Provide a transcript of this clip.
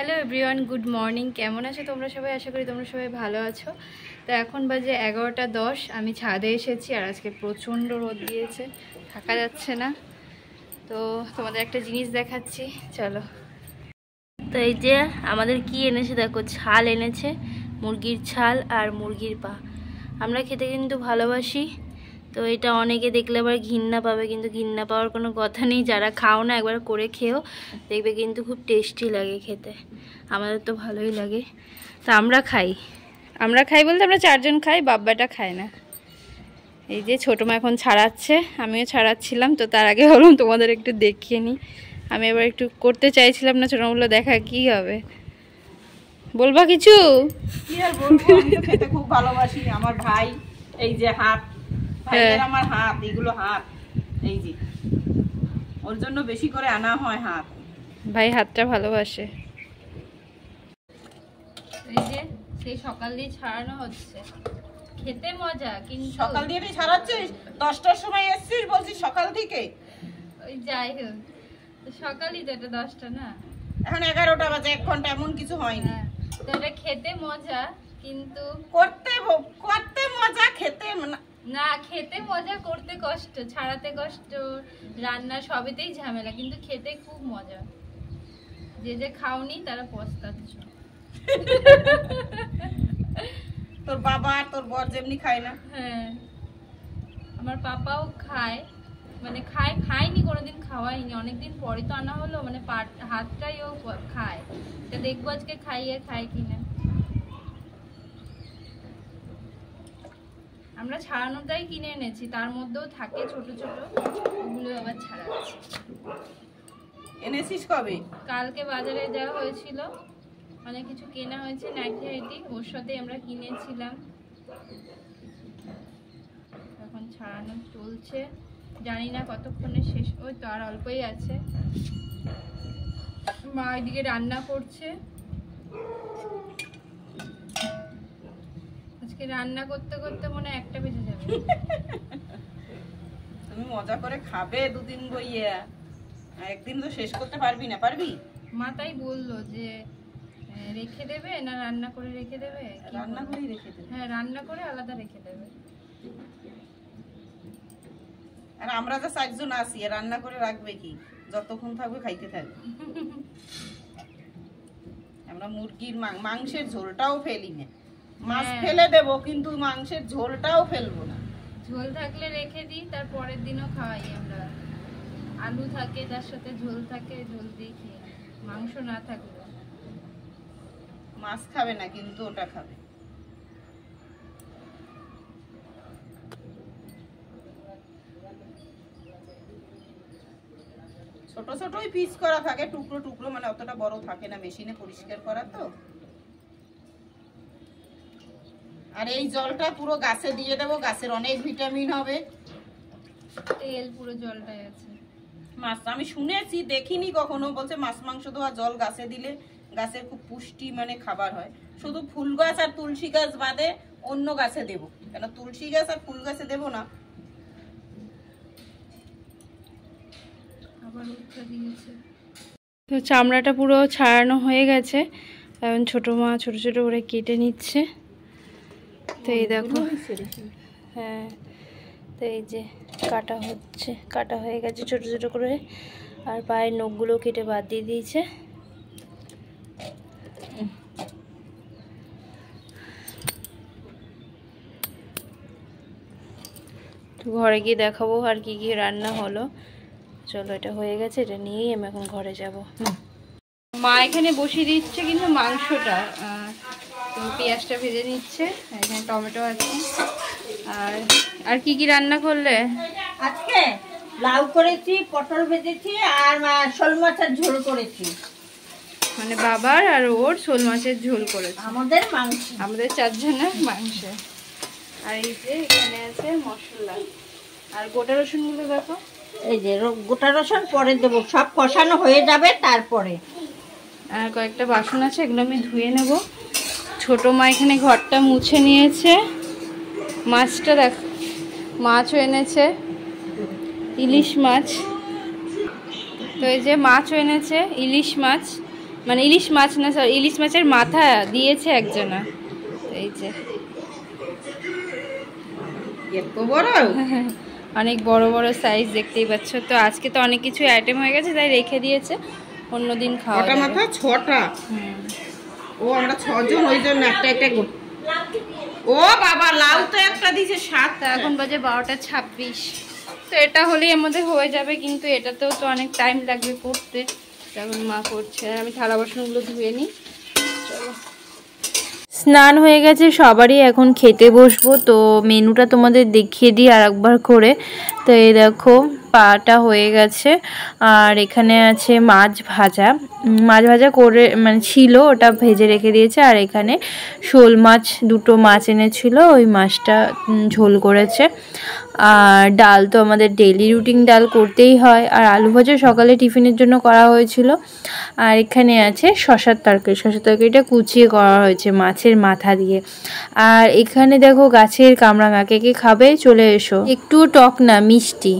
Hello everyone, good morning. কেমন আছো তোমরা সবাই? আশা করি তোমরা সবাই ভালো আছো। তো এখন বাজে 11টা 10। আমি ছাদে এসেছি আর আজকে প্রচণ্ড রোদ দিয়েছে, থাকা যাচ্ছে না। তো তোমাদের একটা জিনিস দেখাচ্ছি, চলো। তো এই যে আমাদের কি এনেছে দেখো, ছাল এনেছে, মুরগির ছাল আর মুরগির পা। আমরা খেতে কিন্তু ভালোবাসি, তো এটা অনেকে দেখলে আবার ঘৃণা পাবে, কিন্তু ঘৃণা পাওয়ার কোনো কথা নেই। যারা খাও না একবার করে খেও, দেখবে কিন্তু খুব টেস্টি লাগে খেতে। আমাদের তো ভালোই লাগে, তো আমরা খাই বলতে আমরা 4 জন খাই, বাব্বাটা খায় না। এই যে ছোটো মা এখন ছাড়াচ্ছে, আমিও ছাড়াচ্ছিলাম। তো তার আগে ভাবলাম তোমাদের একটু দেখিয়ে নিই। আমি এবার একটু করতে চাইছিলাম না, ছোটো বললো দেখা কি হবে, বলবা কিছু? কি আর বলবো, আমি তো খেতে খুব ভালোবাসি। আমার ভাই, এই যে হাত, ভাইয়ের আমার হাত, এগুলো হাত, এই যে ওর জন্য বেশি করে আনা হয় হাত। ভাই হাতটা ভালোবাসে। এই যে সেই সকাল দিয়ে ছাড়ানো হচ্ছে, খেতে মজা। কিন্তু সকাল দিয়ে ছাড়াচ্ছিস? 10টার সময় এসছিস, বলছিস সকাল থেকে? ওই যাই হোক, সকালই তো, এটা 10টা না, এখন 11টা বাজে, 1 ঘন্টা, এমন কিছু হয়নি। তো এটা খেতে মজা, কিন্তু করতে মজা, খেতে না। খেতে মজা, করতে কষ্ট, ছাড়াতে কষ্ট, রান্না সবেতেই ঝামেলা, কিন্তু খেতে খুব মজা। যে যে খাওনি তারা পস্তাচ্ছ। তোর বাবা আর তোর বর যেমনি খায় না? হ্যাঁ, আমার পাপাও খায়, মানে খায়নি কোনোদিন, খাওয়াইনি, অনেকদিন পরে তো আনা হলো, মানে হাতটাই ও খায়। তা দেখবো আজকে খায় কিনা। আমরা ছাড়ানোটাই কিনে এনেছি, তার মধ্যেও থাকে ছোট ছোট, ওগুলো আবার ছাড়াচ্ছি। এনেছিস কবে? কালকে বাজারে যাওয়া হয়েছিল, অনেক কিছু কেনা হয়েছে, নাইটি ওর সাথে আমরা কিনেছিলাম। এখন ছাড়ানো চলছে, জানি না কতক্ষণে শেষ। ওই তো আর অল্পই আছে। মা এদিকে রান্না করছে। আজকে রান্না করতে করতে মনে 1টা বেজে যাবে। তুমি মজা করে খাবে 2 দিন বইয়া, একদিন তো শেষ করতে পারবি না? পারবি? মা তাই বললো যে রেখে দেবে না রান্না করে রেখে দেবে। রান্না করেই রেখে দেবে? হ্যাঁ, রান্না করে আলাদা রেখে দেবে। আর আমরা তো 4 জন আছি, রান্না করে রাখবে কি? যতক্ষণ থাকবে খাইতে থাকবে। আমরা মুরগির মাংসের ঝোলটাও ফেলি না। মাছ ফেলে দেবো, কিন্তু মাংসের ঝোলটাও ফেলবো না। ঝোল থাকলে রেখে দিই, তার পরের দিনও খাওয়াই আমরা। আলু থাকে, তার সাথে ঝোল থাকে, ঝোল দিয়ে খেয়ে। মাংস না থাকলে। মাছ খাবে না, কিন্তু ওটা খাবে। ছোট ছোটই পিস করা থাকে, টুকরো টুকরো, মানে অতটা বড় থাকে না, মেশিনে পরিষ্কার করা তো। আর এই জলটা পুরো গাছে দিয়ে দেবো, গাছের অনেক ভিটামিন হবে। তেল পুরো জলটাই আছে। মাছ আমি শুনেছি, দেখিনি কখনো, বলছে মাছ মাংস দেওয়া জল গাছে দিলে গাছের খুব পুষ্টি মানে খাবার হয়। শুধু ফুল গাছ আর তুলসী গাছ বাদে অন্য গাছে দেবো, কেন তুলসী গাছ আর ফুল গাছে দেবো না। তো চামড়াটা পুরো ছাড়ানো হয়ে গেছে, এখন ছোটো মা ছোট ছোট করে কেটে নিচ্ছে। তো এই দেখো, হ্যাঁ, তো এই যে কাটা হয়ে গেছে ছোট ছোট করে, আর পায়ের নখগুলো কেটে বাদ দিয়ে দিয়েছে। তো ঘরে গিয়ে দেখাবো আর কি কি রান্না হলো। চলো, এটা হয়ে গেছে, এটা নিয়েই আমি এখন ঘরে যাব। মা এখানে বসিয়ে দিচ্ছে কিন্তু মাংসটা, তো পেঁয়াজটা ভেজে নিচ্ছে, এখানে টমেটো আছে। আর কি কি রান্না করলে আজকে? লাউ করেছি, পটল ভেজেছি, আর শোল মাছের ঝোল করেছি। মানে বাবার আর ওর শোল মাছের ঝোল করেছে, আমাদের মাংস, আমাদের 4 জনের মাংস। আর এই যে এখানে আছে মশলা, আর গোটা রসুনগুলো দেখো, এই যে গোটা রসুন পরে দেবো, সব কষানো হয়ে যাবে তারপরে। আর কয়েকটা বাসন আছে, এগুলো আমি ধুয়ে নেব। ছোটো মা এখানে ঘরটা মুছে নিয়েছে। মাছটা দেখ, মাছও এনেছে, ইলিশ মাছ। তো এই যে মাছও এনেছে, ইলিশ মাছ। মানে ইলিশ মাছ না, সরি ইলিশ মাছের মাথা দিয়েছে একজনা। এই যে এত বড়, অনেক বড় বড় সাইজ দেখতেই পাচ্ছ। তো আজকে তো অনেক কিছু আইটেম হয়ে গেছে তাই রেখে দিয়েছে, অন্যদিন খাওয়া কটা যাবে। মাথা? 6টা। ও আমরা 6 জন, ওই জন্য একটা একটা ও বাবা লাউ তো একটা দিয়েছে 7। তো এখন বাজে 12:26। তো এটা হলেই আমাদের হয়ে যাবে, কিন্তু এটাতেও তো অনেক টাইম লাগবে করতে। এখন মা করছে, আর আমি থালা বাসনগুলো ধুয়ে নিই। চলো, স্নান হয়ে গেছে সবারই, এখন খেতে বসবো। তো মেনুটা তোমাদের দেখিয়ে দিই আর একবার করে। তো এই দেখো পাটা হয়ে গেছে, আর এখানে আছে মাছ ভাজা। মাছ ভাজা করে মানে ছিল, ওটা ভেজে রেখে দিয়েছে। আর এখানে শোল মাছ, 2টো মাছ এনেছিল, ওই মাছটা ঝোল করেছে। আর ডাল তো আমাদের ডেইলি রুটিন, ডাল করতেই হয়। আর আলু ভাজা সকালে টিফিনের জন্য করা হয়েছিল। আর এখানে আছে শশার তরকারি, শশার তরকারিটা কুচিয়ে করা হয়েছে মাছের মাথা দিয়ে। আর এখানে দেখো গাছের কামরাঙা, কে কে খাবে চলে এসো। একটুও টক না, মিষ্টি।